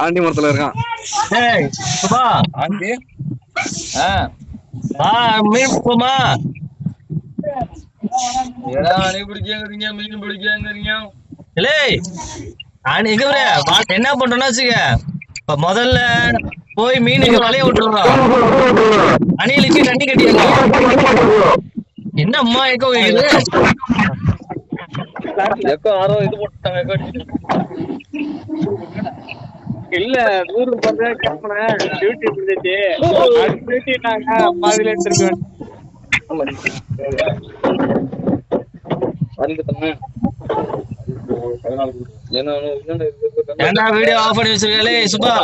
Aunty மரத்துல இருக்கான். Aunty மீன் போமா பிடிக்கிறீங்க மீன் பிடிக்கிறீங்க. என்ன பண்றோம்னா வச்சுக்க, இப்ப முதல்ல போய் மீனுக்கு வலைய விட்டுறோம், அணிலுக்கு கண்டி கட்டிடுறோம். என்ன அம்மா எக்கோ கேக்குது? யாரோ இது போட்டாங்க. இல்ல ஊருக்கு போறதே கிளம்புனேன், டியூட்டி முடிஞ்சிச்சு. டியூட்டினாங்க மாதிரில எடுத்துருக்கேன். ஏன்னா வீடியோ ஆஃப் பண்ணி வச்சிருக்கே சுபா.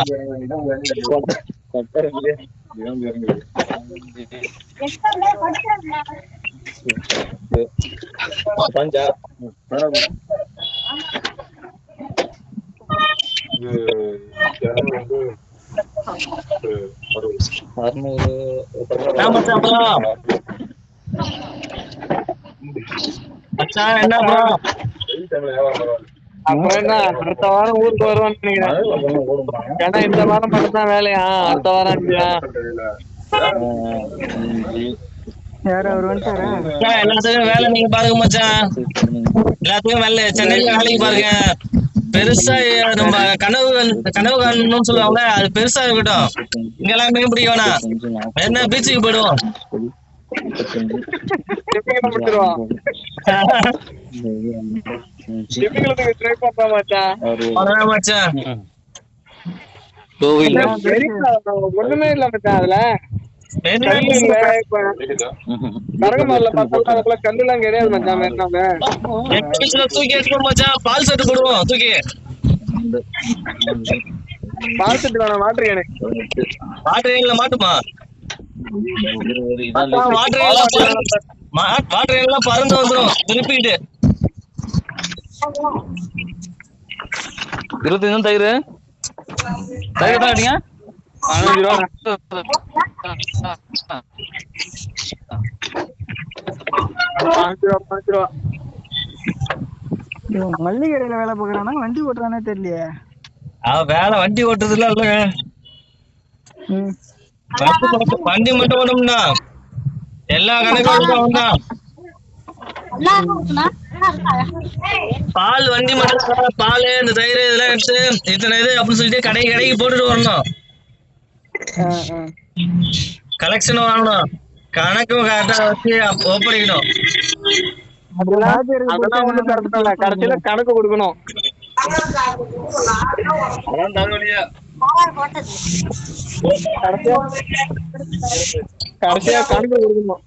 என்ன அப்புறம் என்ன, அடுத்த வாரம் ஊருக்கு வருவான்னு நினைக்கிறேன். ஏன்னா இந்த வாரம் மட்டும்தான் வேலையா, அடுத்த வாரம் எல்லாத்துக்கும் வேலை நீங்க பாருங்க மச்சான். எல்லாத்துக்கும் வேலை சென்னையில வேலைக்கு பாருங்க. பெருசா நம்ம கனவு காணணும்னு சொல்லுவாங்க, அது பெருசா இருக்கட்டும். இங்க எல்லாம் மீன் பிடிக்க வேணாம், என்ன பீச்சுக்கு போயிடுவோம். ஒண்ணுமே இல்ல மச்சான், அதுல கரகமாரில பார்த்தா கல்லு எல்லாம் கிடையாது மச்சான். தூக்கி எடுத்து மச்சான், பால் செட்டு போடுவோம். தூக்கி பால் செட்டு வேணாம், வாட்டர் கேனு. வாட்டர் கேன்ல மாட்டுமா? வாட்டர் கேன்லாம் பறந்து வந்துடும் திருப்பிட்டு. 25 தயிர் தயிர் தான் அடிங்க. 15 ரூபா. மல்லிகை கடையில வேலை பாக்குறானா, வண்டி ஓட்டுறானே தெரியலையே. வேலை வண்டி ஓட்டுறது இல்ல, வண்டி மட்டும் ஓடும்னா எல்லா கணக்கும் தான். பால் வண்டி மட்டும், பால் இந்த தயிர் இதெல்லாம் எடுத்து இத்தனை இது அப்படின்னு சொல்லிட்டு கடைக்கு போட்டுட்டு வரணும். கலெக்ஷன் வாங்கணும், கணக்கும் கரெக்டா வச்சு ஒப்படைக்கணும். அதெல்லாம் ஒண்ணு கடைசியில கணக்கு கொடுக்கணும். கடைசியா கணக்கு கொடுக்கணும்.